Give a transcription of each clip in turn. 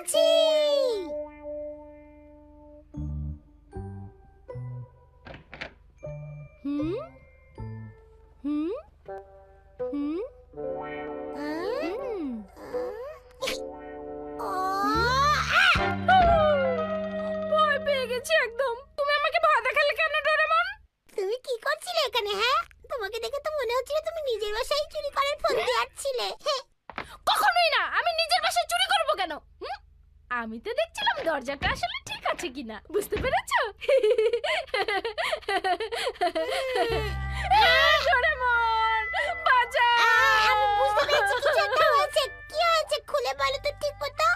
মৌমাছি। হুম হুম হুম ভয় পেয়ে গেছি একদম। তুমি আমাকে ভয় দেখালে কেন ডোরেমন? তুমি কি করছিলে এখানে? হ্যাঁ, তোমাকে দেখে তো মনে হচ্ছিল তুমি নিজের বাসায় চুরি করার ফন্দি আঁটছিলে। কখনোই না, আমি নিজের বাসায় চুরি করব কেন? আমি তো দেখছিলাম দরজাটা আসলে ঠিক আছে কিনা, বুঝতে পেরেছো? ডোরেমন বাঁচাও! আমি বুঝতে পেরেছি কিছু একটা হয়েছে। কি হয়েছে খুলে বলো তো ঠিক মতো।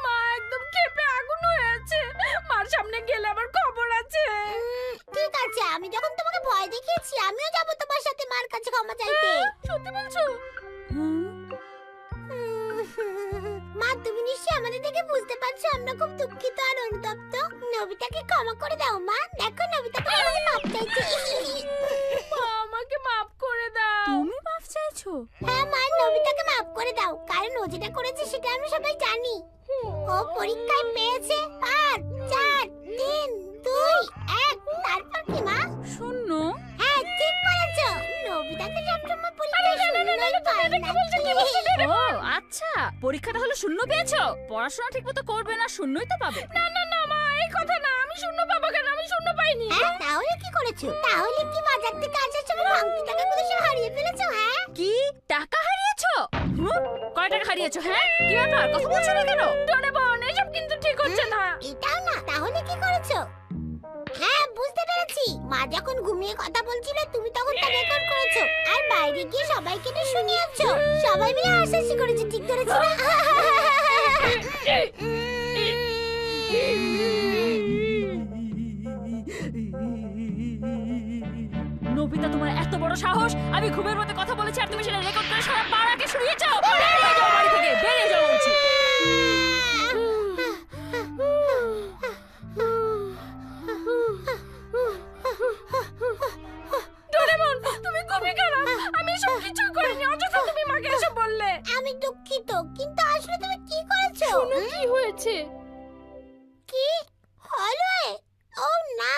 মা একদম ক্ষেপে আগুন হয়ে আছে। মার সামনে গেলে আমার খবর আছে। ঠিক আছে, আমি যখন তোমাকে ভয় দেখিয়েছি আমিও যাব তোমার সাথে মার কাছে ক্ষমা চাইতে। সত্যি বলছো? মা, তুমি নিশ্চয়ই আমাদের দেখে বুঝতে পারছো আমরা খুব দুঃখিত আর অনুতপ্ত। নবিতাকে ক্ষমা করে দাও মা। দেখো নবিতা তোমার কাছে মাপ চাইছে। মা, আমাকে মাপ করে দাও। তুমি মাফ চাইছো? হ্যাঁ মা, নবিতাকে মাপ করে দাও, কারণ ও যেটা করেছে সেটা আমরা সবাই জানি। ও পরীক্ষায় পেয়েছে 5 4 3 2 1। তারপর কি মা? শূন্য। হ্যাঁ ঠিক বলেছো। নবিতাকে সবসময় পরীক্ষায় শূন্যই পায় না। ও আচ্ছা, পরীক্ষাটা হলো শূন্য পেয়েছো? পড়াশোনা ঠিকমতো করবে না, শূন্যই তো পাবে। না না না মা, এই কথা না। আমি শূন্য পাবো কেন? আমি শূন্য পাইনি। হ্যাঁ, তাহলে কি করেছো? তাহলে কি বাজার থেকে আসার সময় ভাঙতি টাকাগুলো সব হারিয়ে ফেলেছো? হ্যাঁ। কি টাকা হারিয়েছো? কয় টাকা হারিয়েছো? হ্যাঁ কি ব্যাপার, কথা বলছো না কেন? ডোরেমন, এসব কিন্তু ঠিক হচ্ছে না। এটাও না, তাহলে কি করেছো? হ্যাঁ বুঝতে পেরেছি। মা যখন ঘুমিয়ে কথা বলছিল তুমি তখন তা রেকর্ড করেছো আর বাইরে গিয়ে সবাইকে তো শুনিয়েছো। সবাই মিলে হাসাহাসি করেছে, ঠিক করেছি না? নবিতা, তোমার এত বড় সাহস! আমি ঘুমের মধ্যে কথা বলেছি আর তুমি সেটা রেকর্ড করে সারা পাড়াকে শুনিয়েছো। বেরিয়ে যাও বাড়ি থেকে, বেরিয়ে যাও বলছি। ডোরেমন, তুমি খুবই খারাপ। আমি সব কিছু করিনি, অযথা তুমি মাকে এসে বললে। আমি দুঃখিত, কিন্তু আসলে তুমি কি করেছো? শুনো কি হয়েছে। কি হলো? ও না,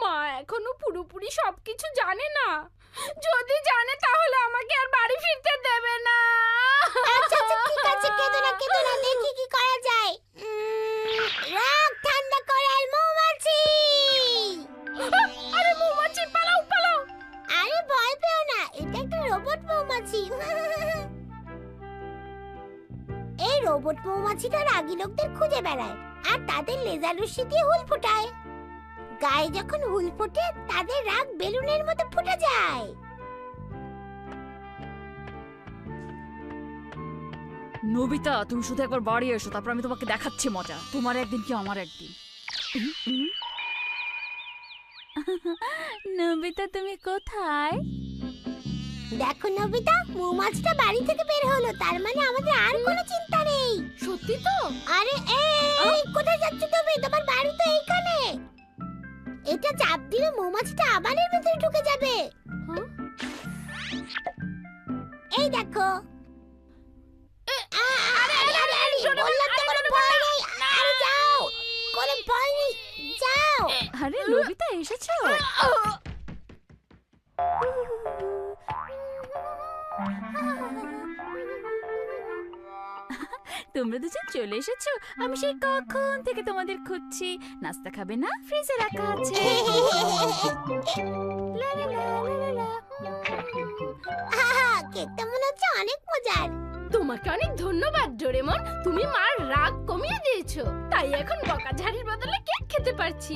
মা এখনো পুরোপুরি সবকিছু জানে না। যদি জানে তাহলে আমাকে আর বাড়ি ফিরতে দেবে না। আচ্ছা আচ্ছা ঠিক আছে, কেঁদো না কেঁদো না, দেখি কি করা যায়। রাগ ঠান্ডা করার মৌমাছি। আরে মৌমাছি, পালাও পালাও। আরে ভয় পেও না, এটা একটা রোবট মৌমাছি। এই রোবট মৌমাছিটা রাগী লোকদের খুঁজে বেড়ায় আর তাদের লেজার রশ্মি দিয়ে হুল ফোটায়। গায়ে যখন হুল ফোটে তাদের রাগ বেলুনের মতো ফুটে যায়। নবিতা, তুমি শুধু একবার বাড়ি এসো, তারপর আমি তোমাকে দেখাচ্ছি মজা। তোমার একদিন কি আমার একদিন। নবিতা, তুমি কোথায়? দেখো নবিতা, মৌমাছিটা বাড়ি থেকে বের হলো, তার মানে আমাদের আর কোনো চিন্তা নেই। সত্যি তো? আরে এই কোথায় যাচ্ছ তুমি? তোমার বাড়ি তো এইখানে। এটা চাপ দিলে মৌমাছিটা আবার এর ভিতরে ঢুকে যাবে। এই দেখো। বললাম তো কোনো ভয় নেই। আরে যাও, কোনো ভয় নেই, যাও। আরে নবিতা, এসেছো? তোমরা দুজন চলে এসেছো। আমি সেই কখন থেকে তোমাদের খুঁজছি। নাস্তা খাবে না? ফ্রিজে রাখা আছে। কেকটা মনে হচ্ছে অনেক মজার। তোমাকে অনেক ধন্যবাদ ডোরেমন, তুমি মার রাগ কমিয়ে দিয়েছো, তাই এখন বকাঝাড়ির বদলে কেক খেতে পারছি।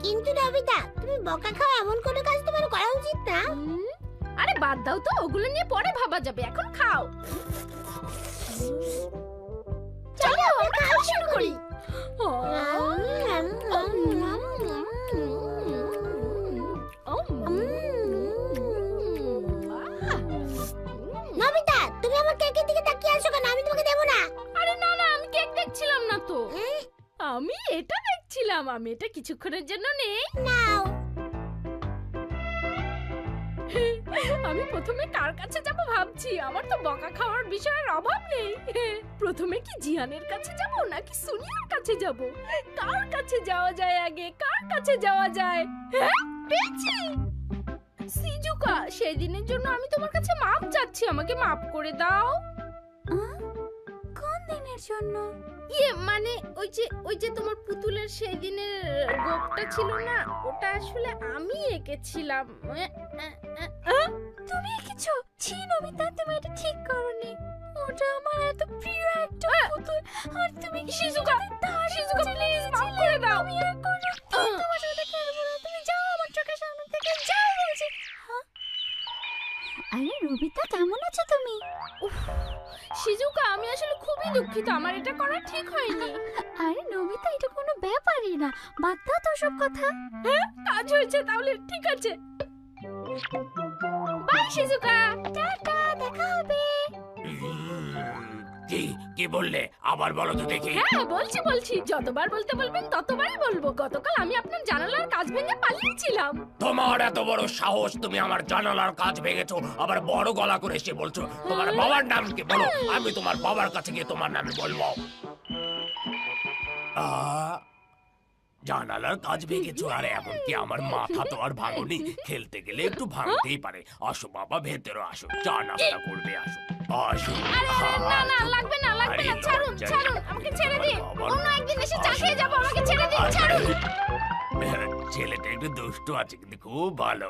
কিন্তু নবিতা, তুমি বকা খাওয়া এমন কোনো কাজ তোমার করা উচিত না। আরে বাদ দাও তো, ওগুলো নিয়ে পরে ভাবা যাবে, এখন খাও। চলো আমরা খাওয়া শুরু করি। নবিতা, তুমি আমার কেকের দিকে তাকিয়ে আছো কেন? আমি তোমাকে দেব না। আরে না না, আমি কেক দেখছিলাম না তো। আমি এটা দেখছিলাম। আমি এটা কিছুক্ষণের জন্য নেই। নাও। আমি প্রথমে কার কাছে যাব ভাবছি, আমার তো বকা খাওয়ার বিষয়ের অভাব নেই। প্রথমে কি জিয়ানের কাছে যাব নাকি সুনিয়ার কাছে যাব? কার কাছে যাওয়া যায় আগে, কার কাছে যাওয়া যায়? হ্যাঁ, পেয়েছি। সিজুকা, সেই দিনের জন্য আমি তোমার কাছে মাপ চাচ্ছি, আমাকে মাপ করে দাও। কোন দিনের জন্য? মানে ওই যে তোমার পুতুলের সেই দিনের গোপটা ছিল না, ওটা আসলে আমি এঁকেছিলাম। তুমি এঁকেছো? ছি নবিতা, তুমি এটা ঠিক করনি। ওটা আমার এত প্রিয় একটা পুতুল, আর তুমি শিজুকা, শিজুকা প্লিজ মাফ করে দাও। আমি আর কোনো তোমার সাথে খেলবো না। তুমি যাও আমার চোখের সামনে থেকে, যাও বলছি। আরে নবিতা, কেমন আছো তুমি? শিজুকা, আমি আসলে খুবই দুঃখিত, আমার এটা করা ঠিক হয়নি। আরে নবিতা, এটা কোনো ব্যাপারই না, বাদ দাও তো সব কথা। হ্যাঁ, কাজ হয়েছে, তাহলে ঠিক আছে। বাই শিজুকা, টাটা, দেখা হবে। কি বললে? আবার বলো তো দেখি। হ্যাঁ বলছি, যতবার বলতে বলবেন ততবারই বলবো। গতকাল আমি আপনার জানালার কাঁচ ভেঙে পালিয়েছিলাম। তোমার এত বড় সাহস, তুমি আমার জানালার কাজ ভেঙেছো, আবার বড় গলা করে এসে বলছো তোমার বাবার নাম কি? বলো, আমি তোমার বাবার কাছে গিয়ে তোমার নামে বলবো। জানালার কাজ ভেঙেছো, আর এমনকি আমার মাথা তো আর ভাঙনি। খেলতে গেলে একটু ভাঙতেই পারে। আসো বাবা, ভেতরে আসো, চা নাস্তা করবে, আসো আসো। না না, লাগবে না, লাগবে না, ছাড়ুন, আমাকে ছেড়ে দিন। অন্য একদিন এসে চা খেয়ে যাবো, আমাকে ছেড়ে দিন, ছাড়ুন। ছেলেটা একটু দুষ্টু আছে, কিন্তু খুব ভালো।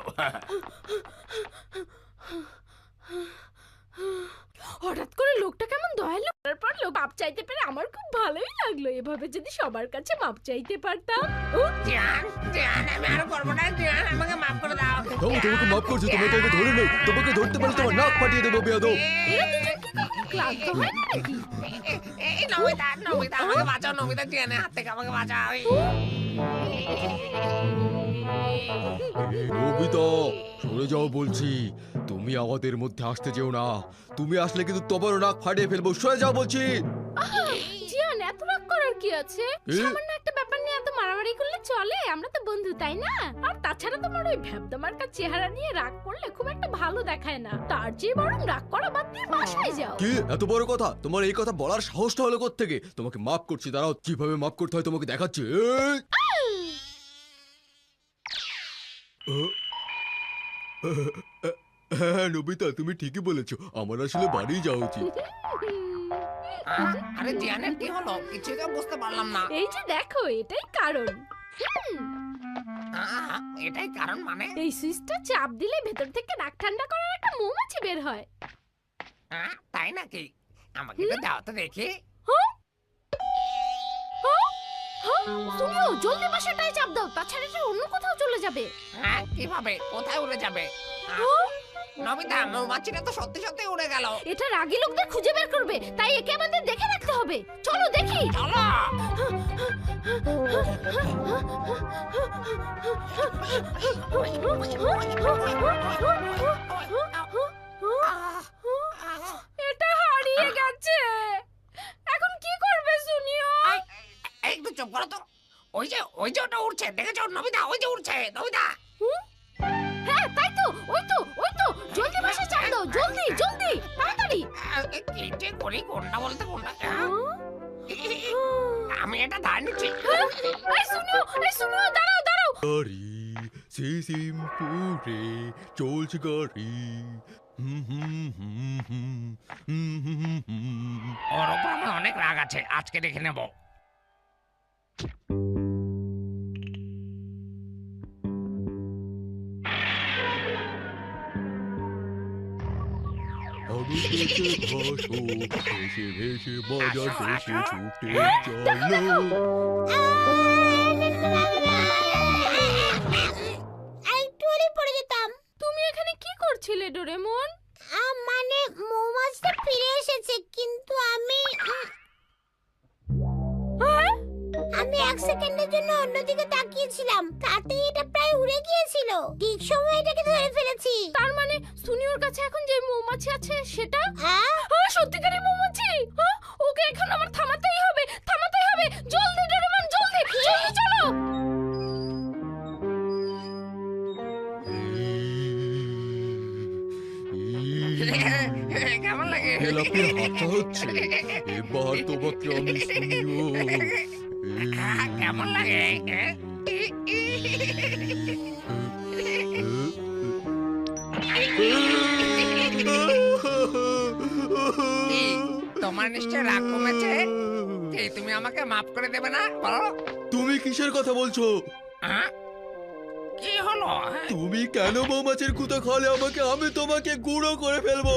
হঠাৎ করে লোকটা কেমন দয়ালু, তারপর লোক মাপ চাইতে পেরে আমার খুব ভালোই লাগলো। এভাবে যদি সবার কাছে মাপ চাইতে পারতাম। আমি আর করবো না, আমাকে মাফ করে দাও। তোমাকে মাফ করছি, তোমাকে আগে ধরে নেই। তোমাকে ধরতে পারলে তোমার নাক ফাটিয়ে দেবো বেয়াদব। এরা দুজন কি কখনো ক্লান্ত হয় না নাকি? এই নমিতা, আমাকে বাঁচাও, নমিতা জিয়ানের হাত থেকে আমাকে বাঁচাও। নবিতা, সরে যাও বলছি। তুমি আমাদের মধ্যে আসতে যেও না। তুমি আসলে কিন্তু তোমারও নাক ফাটিয়ে ফেলবো। সরে যাও বলছি। জিয়ান, এত রাগ করার কি আছে? এ? সামান্য একটা ব্যাপার নিয়ে এত মারামারি করলে চলে? আমরা তো বন্ধু, তাই না? আর তাছাড়া তোমার ওই ভ্যাবদামার্কা চেহারা নিয়ে রাগ করলে খুব একটা ভালো দেখায় না। তার চেয়ে বরং রাগ করা বাদ দিয়ে বাসায় যাও। কি এত বড় কথা? তোমার এই কথা বলার সাহসটা হলো কোত্থেকে? তোমাকে মাফ করছি, দাঁড়াও কিভাবে মাফ করতে হয় তোমাকে দেখাচ্ছি। হ্যাঁ নবিতা, তুমি ঠিকই বলেছো, আমার আসলে বাড়ি যাওয়া উচিত। আরে জিয়ানের কি হলো? কিছুই তো বুঝতে পারলাম না। এই যে দেখো, এটাই কারণ। এটাই কারণ মানে? এই সুইচটা চাপ দিলে ভেতর থেকে নাক ঠান্ডা করার একটা মৌমাছি বের হয়। তাই নাকি? আমাকে তো দাও তো দেখি। তুমিও জলদি বাসাটায় চাপ দাও, তাছাড়া এটা অন্য কোথাও চলে যাবে। কিভাবে? কোথায় উড়ে যাবে? নমিতা, মৌমাছিটা তো সত্যি সত্যি উড়ে গেল। এটা রাগী লোকদের খুঁজে বের করবে, তাই একে আমাদের দেখে রাখতে হবে। চলো দেখি। চলো। এটা হারিয়ে গেছে। এখন কি করবে সুনিও? একটু চুপ করো তো। ওই যে ওটা উড়ছে, দেখেছো নমিতা? ওই যে উড়ছে, নমিতা। হ্যাঁ তাই তো, ওই তো জলদি বাসা চাপ দাও, জলদি তাড়াতাড়ি। কি যে করি, কোনটা বলতে কোনটা? আমি এটা ধার নিচ্ছি। এই সুনিও, দাঁড়াও। গাড়ি সিমপুরে চলছে গাড়ি। ওর ওপর আমার অনেক রাগ আছে, আজকে দেখে নেব। আমি ভেসে ভাসো, ভেসে বাজার শেষে ছুটে চলো। একটু হলেই পড়ে যেতাম। তুমি এখানে কি করছিলে ডোরেমন? মানে মৌমাছিটা ফিরে এসেছে, কিন্তু আমি এক সেকেন্ডের জন্য অন্যদিকে তাকিয়েছিলাম, তাতে এটা প্রায় উড়ে গিয়েছিল। ঠিক সময় এটাকে ধরে ফেলেছি। তার মানে সুনিওর কাছে এখন যে মৌমাছি আছে সেটা হ্যাঁ, সত্যিকারের মৌমাছি। ওকে এখন আমার থামাতেই হবে। জলদি ডোরেমন, জলদি চলো। হাঁটা হচ্ছে, এবার তোমাকে আমি শুনিও। কেমন লাগে? তোমার নিশ্চয় রাগ কমেছে? এই তুমি আমাকে মাফ করে দেবে না বলো? তুমি কিসের কথা বলছো? কি হলো? তুমি কেন মৌমাছির কুতো খালে আমাকে? আমি তোমাকে গুঁড়ো করে ফেলবো।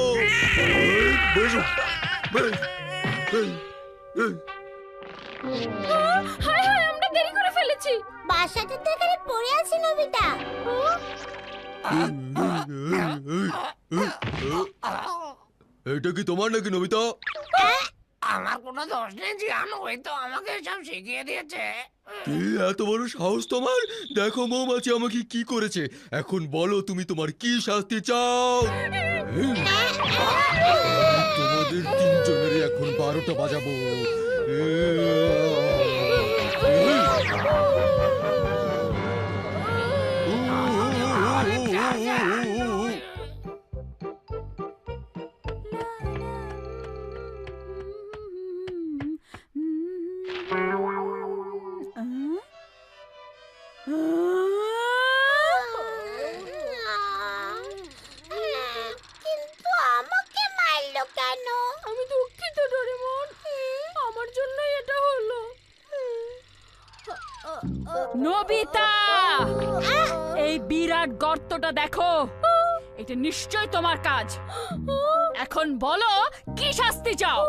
হায় হায়, আমরা দেরি করে ফেলেছি। বাসাতে তো এখানে পড়ে আছি নবিতা। এটা কি তোমার নাকি নবিতা? আমার কোনো দোষ নেই জিয়ান, ওই তো আমাকে সব শিখিয়ে দিয়েছে। কি এত বড় সাহস তোমার? দেখো মৌমাছি আমাকে কি করেছে। এখন বলো তুমি তোমার কি শাস্তি চাও? তোমাদের তিনজনেরই এখন 12টা বাজাবো। কিন্তু আমাকে মারলো কেন? আমি দুঃখিত ডোরেমন, আমার জন্যই এটা হলো। নবিতা, এই বিরাট গর্তটা দেখো, এটা নিশ্চয় তোমার কাজ। এখন বলো কি শাস্তি চাও?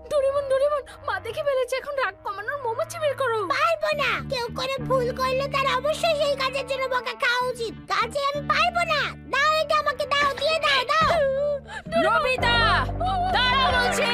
ডোরেমন ডোরেমন, মা দেখে ফেলেছে, এখন রাগ কমানোর মৌমাছি বের করো। পারবো না। কেউ করে ভুল করলে তার অবশ্যই সেই কাজের জন্য বকা খাওয়া উচিত। কাজে আমি পারবো না। দাও এটা আমাকে, দাও, দিয়ে দাও, দাও। নবিতা, দাঁড়াও বলছি।